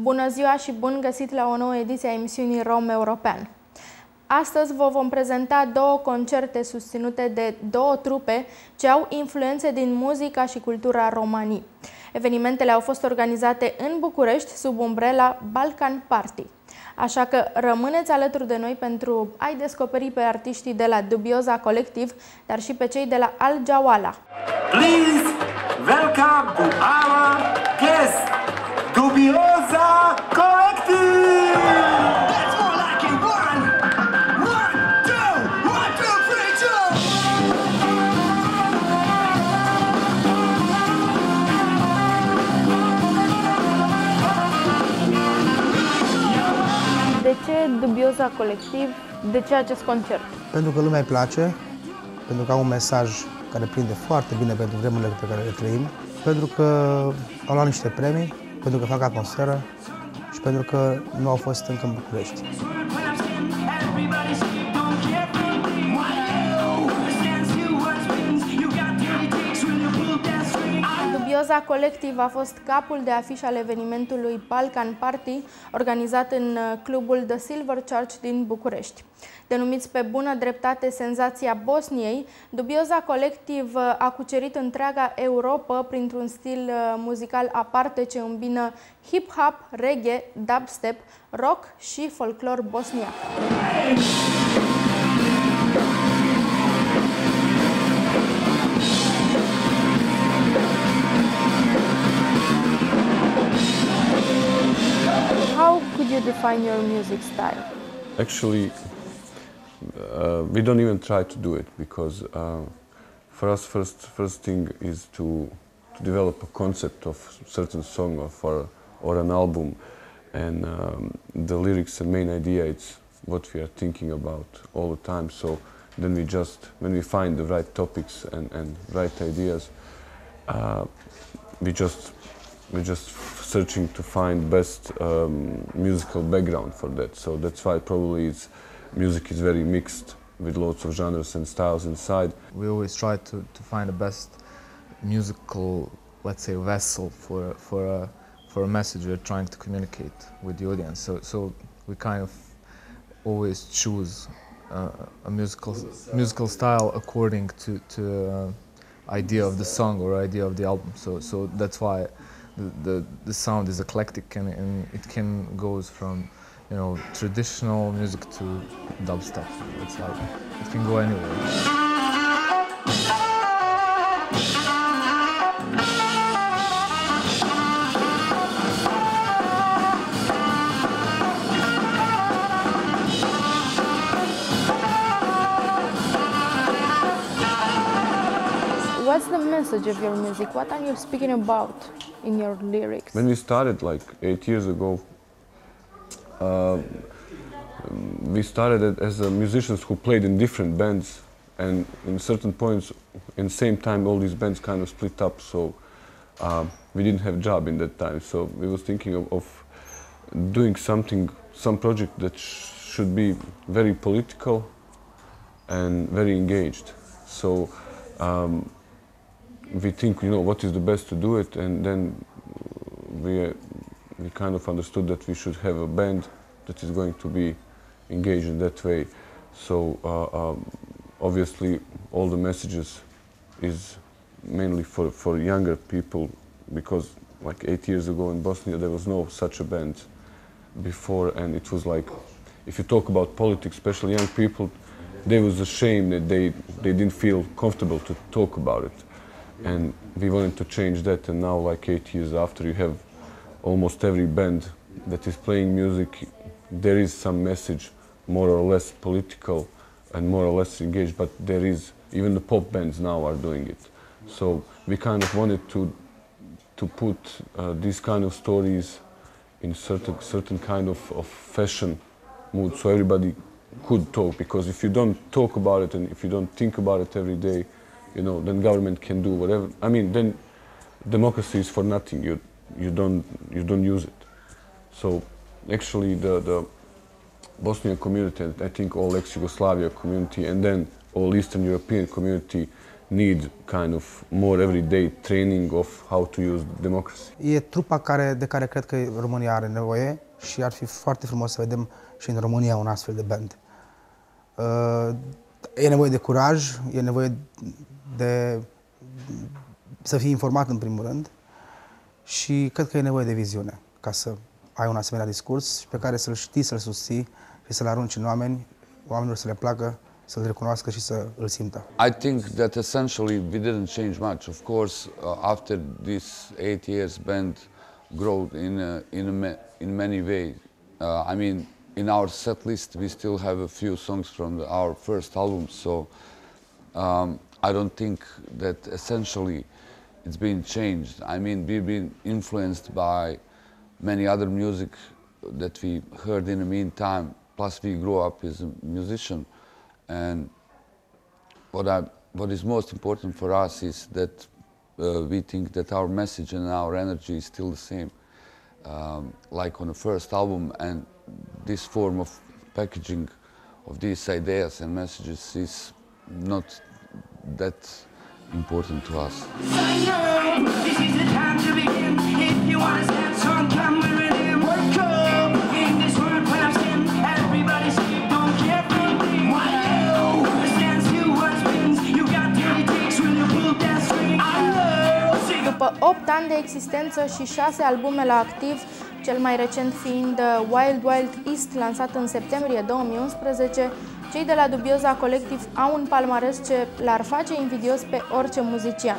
Bună ziua și bun găsit la o nouă ediție a emisiunii Rom European. Astăzi vă vom prezenta două concerte susținute de două trupe ce au influențe din muzica și cultura romanii. Evenimentele au fost organizate în București sub umbrela Balkan Party. Așa că rămâneți alături de noi pentru a-i descoperi pe artiștii de la Dubioza Kolektiv, dar și pe cei de la Al Jawala. Please welcome to our guest, Dubioza Kolektiv! That's more like it. One, two, 1, 2, 3, 2! De ce Dubioza Kolektiv? De ce acest concert? Pentru că lumea îi place, pentru că au un mesaj care prinde foarte bine pentru vremurile pe care le trăim, pentru că au luat niște premii, pentru că fac atmosferă și pentru că nu au fost încă în București. Dubioza Kolektiv a fost capul de afiș al evenimentului Balkan Party, organizat în clubul The Silver Church din București. Denumiți pe bună dreptate senzația Bosniei, Dubioza Kolektiv a cucerit întreaga Europa printr-un stil muzical aparte ce îmbină hip-hop, reggae, dubstep, rock și folclor bosniac. How could you define your music style? Actually, we don't even try to do it because for us, first thing is to develop a concept of certain song or an album, and the lyrics and main idea it's what we are thinking about all the time. So then when we find the right topics and right ideas, we're just searching to find best musical background for that. So that's why probably music is very mixed with lots of genres and styles inside. We always try to find the best musical, let's say, vessel for a message we're trying to communicate with the audience. So we kind of always choose a musical style according to idea of the song or idea of the album. So that's why the sound is eclectic and it can goes from, you know, traditional music to dubstep. It's like it can go anywhere. What's the message of your music? What are you speaking about in your lyrics? When we started like 8 years ago, we started as musicians who played in different bands, and in certain points, in the same time, all these bands kind of split up. So we didn't have a job in that time. So we was thinking of doing some project that should be very political and very engaged. So we think, you know, what is the best to do it, and then we kind of understood that we should have a band that is going to be engaged in that way. So obviously all the messages is mainly for younger people, because like 8 years ago in Bosnia there was no such a band before, and it was like, if you talk about politics, especially young people, they was ashamed that they didn't feel comfortable to talk about it. And we wanted to change that, and now like 8 years after, you have almost every band that is playing music, there is some message, more or less political and more or less engaged, but there is, even the pop bands now are doing it. So we kind of wanted to put these kind of stories in certain kind of fashion mood, so everybody could talk, because if you don't talk about it and if you don't think about it every day, you know, then government can do whatever. I mean, then democracy is for nothing. You don't use it. So actually, the Bosnian community, and I think all ex-Yugoslavia community, and then all Eastern European community, need kind of more everyday training of how to use democracy. E trupa de care cred că România are nevoie și ar fi foarte frumos să vedem și în România un astfel de band. E nevoie de curaj, e nevoie de să fii informat în primul rând și cred că e nevoie de viziune ca să ai un asemenea discurs pe care să-l știi, să-l susții și să-l arunci în oamenilor să le placă, să-l recunoască și să îl simtă. I think that essentially we didn't change much. Of course, after these 8 years, band growth in many ways. I mean, in our set list, we still have a few songs from our first album. So I don't think that essentially it's been changed. I mean, we've been influenced by many other music that we heard in the meantime. Plus, we grew up as a musician. And what is most important for us is that we think that our message and our energy is still the same, like on the first album, and this form of packaging of these ideas and messages is not that important to us. This is the time to begin. If you want to stand strong, come with him. Welcome in this world when I'm standing. Everybody say don't care for me. După 8 ani de existență și 6 albume la activ, cel mai recent fiind Wild Wild East, lansat în septembrie 2011, cei de la Dubioza Kolektiv au un palmares ce l-ar face invidios pe orice muzician.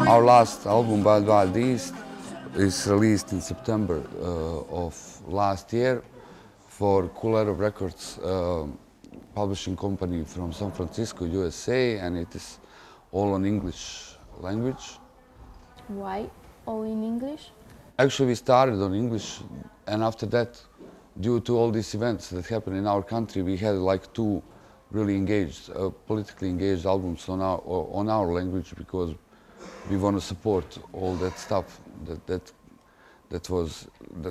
Our last album, Wild Wild East, is released in September of last year for Cool Arab Records, publishing company from San Francisco, USA, and it is all on English language. Why all in English? Actually, we started on English, and after that, due to all these events that happened in our country, we had like 2 really engaged, politically engaged albums on our language, because we want to support all that stuff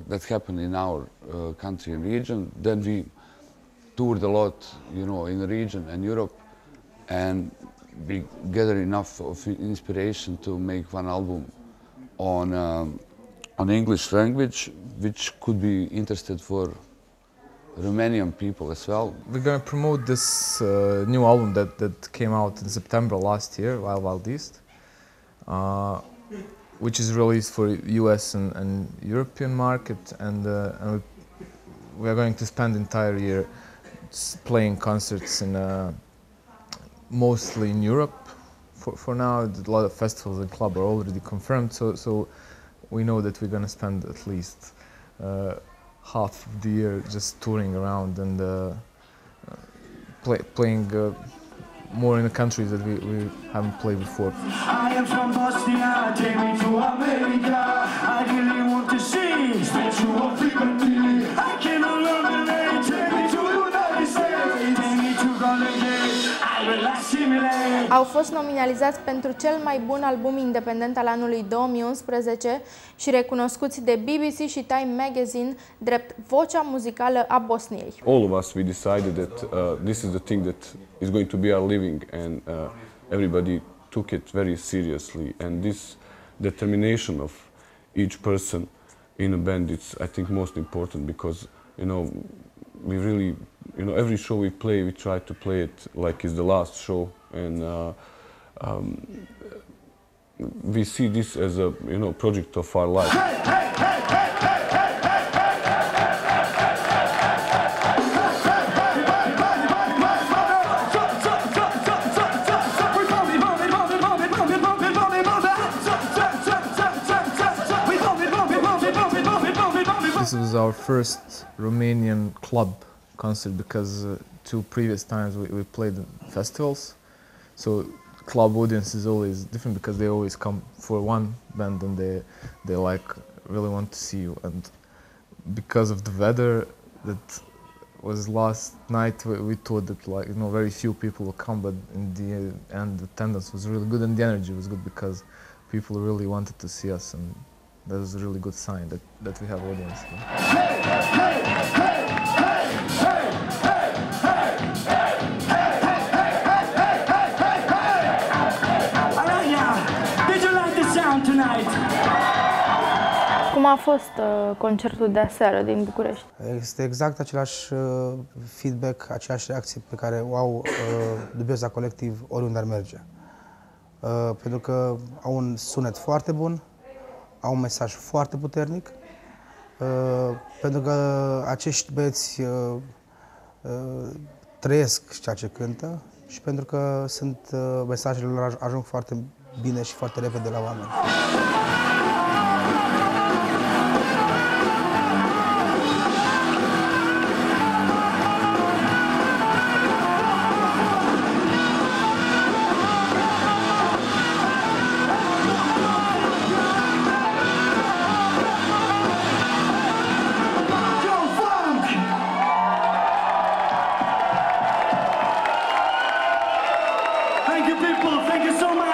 that happened in our country and region. Then we toured a lot, you know, in the region and Europe, and we gathered enough of inspiration to make one album on English language, which could be interested for Romanian people as well. We're going to promote this new album that came out in September last year, Wild Wild East, which is released for US and European market, and we are going to spend the entire year playing concerts in mostly in Europe. For now, a lot of festivals and clubs are already confirmed, so we know that we're going to spend at least half of the year just touring around and playing more in the countries that we haven't played before. I am from Bosnia, take me to America. I really want to see Statue of Liberty. I can no longer wait, take me to the United States. Take me to Golden Gate, I will assimilate. Au fost nominalizați pentru cel mai bun album independent al anului 2011 și recunoscuți de BBC și Time Magazine drept vocea muzicală a Bosniei. All of us, we decided that this is the thing that is going to be our living, and everybody took it very seriously. And this determination of each person in a band, it's, I think, most important, because, you know, we really, you know, every show we play, we try to play it like it's the last show, and we see this as a, you know, project of our life. This was our first Romanian club concert, because 2 previous times we played in festivals. So club audience is always different, because they always come for one band and they like really want to see you. And because of the weather, that was last night. We thought that, like, you know, very few people will come, but in the end, the attendance was really good and the energy was good because people really wanted to see us, and that was a really good sign that we have audience. Cum a fost concertul de aseară din București? Este exact același feedback, aceeași reacție pe care o au Dubioza Kolektiv oriunde ar merge. Pentru că au un sunet foarte bun, au un mesaj foarte puternic, pentru că acești băieți trăiesc ceea ce cântă și pentru că mesajele lor ajung foarte bine și foarte repede la oameni. Thank you, people. Thank you so much.